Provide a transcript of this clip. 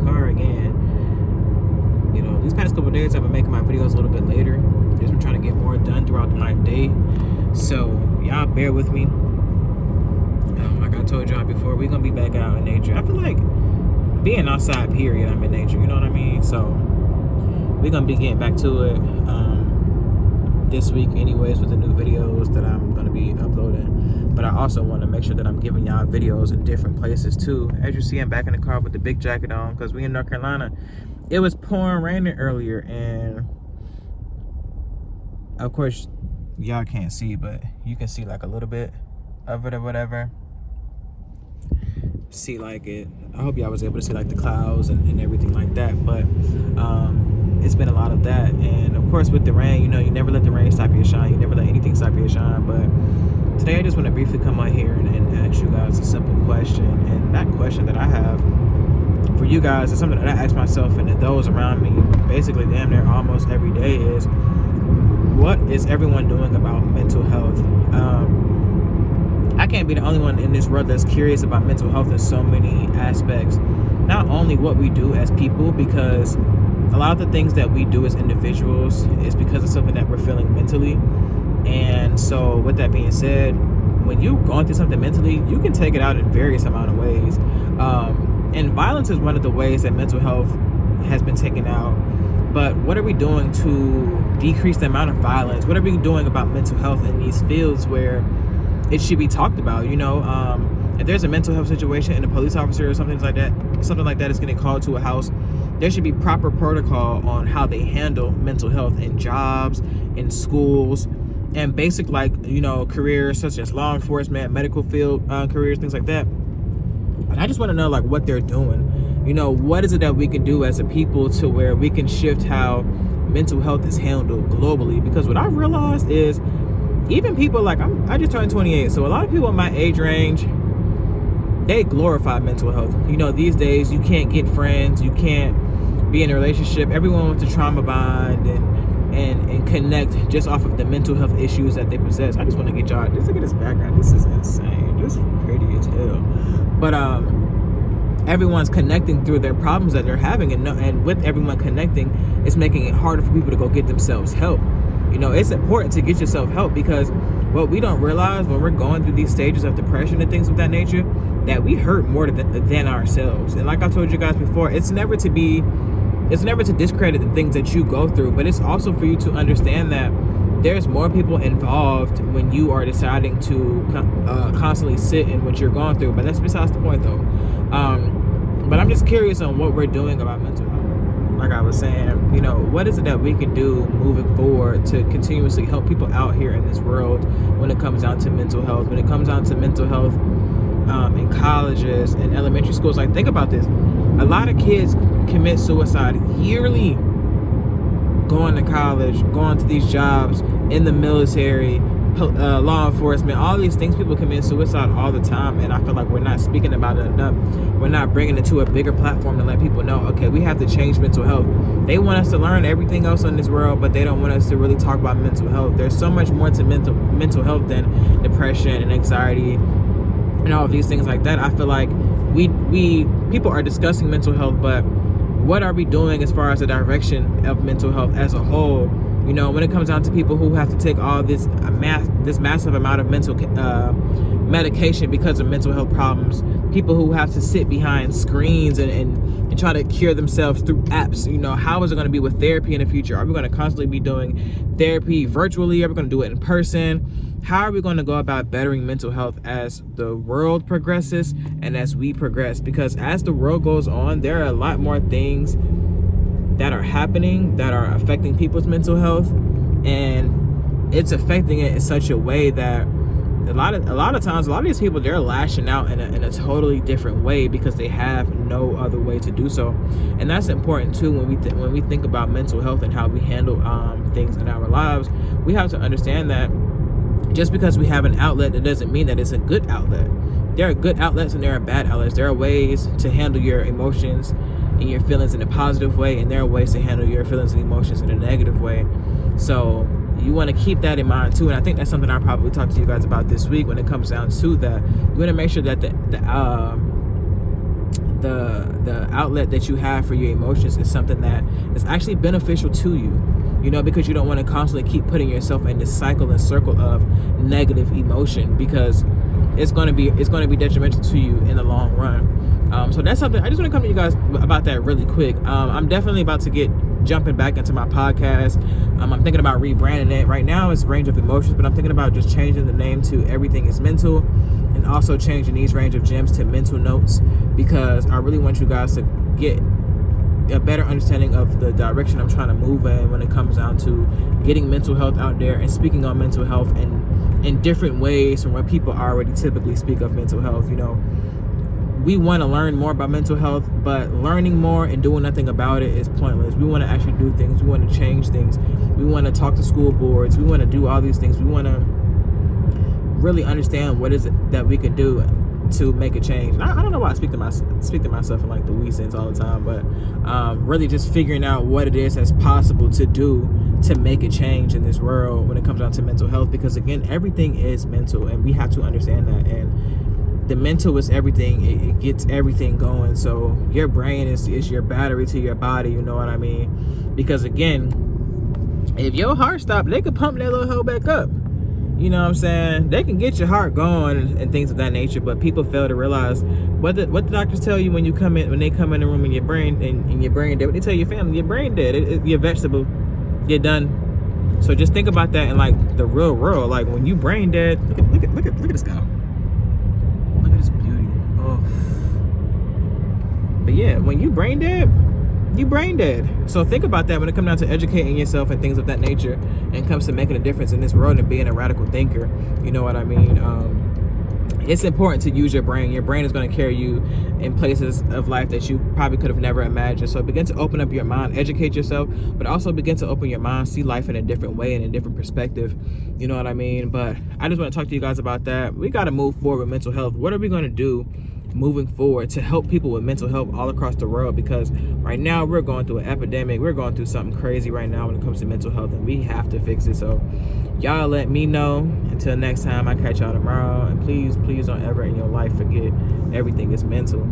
car again. You know, these past couple of days I've been making my videos a little bit later. Just been trying to get more done throughout the night day. So y'all bear with me. Like I told y'all before, we're gonna be back out in nature. I feel like being outside, period, I'm in nature, you know what I mean? So we're gonna be getting back to it this week anyways with the new videos that I'm gonna be uploading. But I also want to make sure that I'm giving y'all videos in different places too. As you see, I'm back in the car with the big jacket on because we in North Carolina. It was pouring raining earlier, and of course y'all can't see, but you can see like a little bit of it or whatever. See like it. I hope y'all was able to see like the clouds and everything like that. But it's been a lot of that, and of course with the rain, you know, you never let the rain stop your shine. You never let anything stop your shine. But today I just want to briefly come on here and ask you guys a simple question, and that question that I have for you guys is something that I ask myself and those around me basically damn near almost every day is, what is everyone doing about mental health? I can't be the only one in this world that's curious about mental health in so many aspects. Not only what we do as people, because a lot of the things that we do as individuals is because of something that we're feeling mentally. And so with that being said, when you're going through something mentally, you can take it out in various amount of ways. And violence is one of the ways that mental health has been taken out. But what are we doing to decrease the amount of violence? What are we doing about mental health in these fields where it should be talked about? You know, if there's a mental health situation and a police officer or something like that is getting called to a house, there should be proper protocol on how they handle mental health in jobs, in schools, and basic, like, you know, careers such as law enforcement, medical field careers, things like that. And I just want to know, like, what they're doing. You know, what is it that we can do as a people to where we can shift how mental health is handled globally? Because what I've realized is, even people like, I just turned 28, so a lot of people in my age range, they glorify mental health. You know, these days you can't get friends, you can't be in a relationship. Everyone wants to trauma bond and connect just off of the mental health issues that they possess. I just want to get y'all, just look at this background. This is insane. This is pretty as hell. But everyone's connecting through their problems that they're having, and with everyone connecting, it's making it harder for people to go get themselves help. You know, it's important to get yourself help, because what we don't realize when we're going through these stages of depression and things of that nature, that we hurt more than ourselves. And like I told you guys before, it's never to discredit the things that you go through, but it's also for you to understand that there's more people involved when you are deciding to constantly sit in what you're going through. But that's besides the point, though. But I'm just curious on what we're doing about mental health. Like I was saying, you know, what is it that we can do moving forward to continuously help people out here in this world when it comes down to mental health, when it comes down to mental health in colleges and elementary schools? Like, think about this. A lot of kids commit suicide yearly, going to college, going to these jobs, in the military, law enforcement, all these things. People commit suicide all the time, and I feel like we're not speaking about it enough. We're not bringing it to a bigger platform to let people know, okay, we have to change mental health. They want us to learn everything else in this world, but they don't want us to really talk about mental health. There's so much more to mental health than depression and anxiety and all of these things like that. I feel like we people are discussing mental health, but what are we doing as far as the direction of mental health as a whole? You know, when it comes down to people who have to take all this massive amount of mental medication because of mental health problems, people who have to sit behind screens and try to cure themselves through apps. You know, how is it going to be with therapy in the future? Are we going to constantly be doing therapy virtually? Are we going to do it in person? How are we going to go about bettering mental health as the world progresses and as we progress? Because as the world goes on, there are a lot more things that are happening that are affecting people's mental health, and it's affecting it in such a way that a lot of times a lot of these people, they're lashing out in a totally different way because they have no other way to do so. And that's important too when we think about mental health and how we handle things in our lives. We have to understand that just because we have an outlet, it doesn't mean that it's a good outlet. There are good outlets and there are bad outlets. There are ways to handle your emotions and your feelings in a positive way, and there are ways to handle your feelings and emotions in a negative way. So you want to keep that in mind too, and I think that's something I'll probably talk to you guys about this week when it comes down to that. You want to make sure that the outlet that you have for your emotions is something that is actually beneficial to you, because you don't want to constantly keep putting yourself in this cycle and circle of negative emotion, because it's going to be detrimental to you in the long run. So that's something I just want to come to you guys about that really quick. I'm definitely about to get jumping back into my podcast. I'm thinking about rebranding it. Right now it's Range of Emotions, but I'm thinking about just changing the name to Everything is Mental, and also changing these Range of Gems to Mental Notes, because I really want you guys to get a better understanding of the direction I'm trying to move in when it comes down to getting mental health out there and speaking on mental health in different ways from what people already typically speak of mental health. We want to learn more about mental health, but learning more and doing nothing about it is pointless. We want to actually do things. We want to change things. We want to talk to school boards. We want to do all these things. We want to really understand what is it that we can do to make a change. And I don't know why I speak to myself in like the we sense all the time, but really just figuring out what it is that's possible to do to make a change in this world when it comes down to mental health, because again, everything is mental, and we have to understand that. And the mental is everything. It gets everything going. So your brain is your battery to your body, you know what I mean? Because again, if your heart stopped, they could pump that little hole back up. You know what I'm saying? They can get your heart going and things of that nature, but people fail to realize what the doctors tell you when they come in the room and your brain dead. What they tell your family, your brain dead. You're vegetable. You're done. So just think about that in like the real world. Like when you brain dead, look at this guy. Look at this beauty. Oh. But yeah, when you brain dead, you brain dead. So think about that when it comes down to educating yourself and things of that nature, and comes to making a difference in this world and being a radical thinker. You know what I mean? It's important to use your brain. Your brain is going to carry you in places of life that you probably could have never imagined. So begin to open up your mind, educate yourself, but also begin to open your mind, see life in a different way, in a different perspective. You know what I mean? But I just want to talk to you guys about that. We got to move forward with mental health. What are we going to do moving forward to help people with mental health all across the world? Because right now we're going through an epidemic. We're going through something crazy right now when it comes to mental health, and we have to fix it. So y'all let me know. Until next time, I catch y'all tomorrow. And please don't ever in your life forget, everything is mental.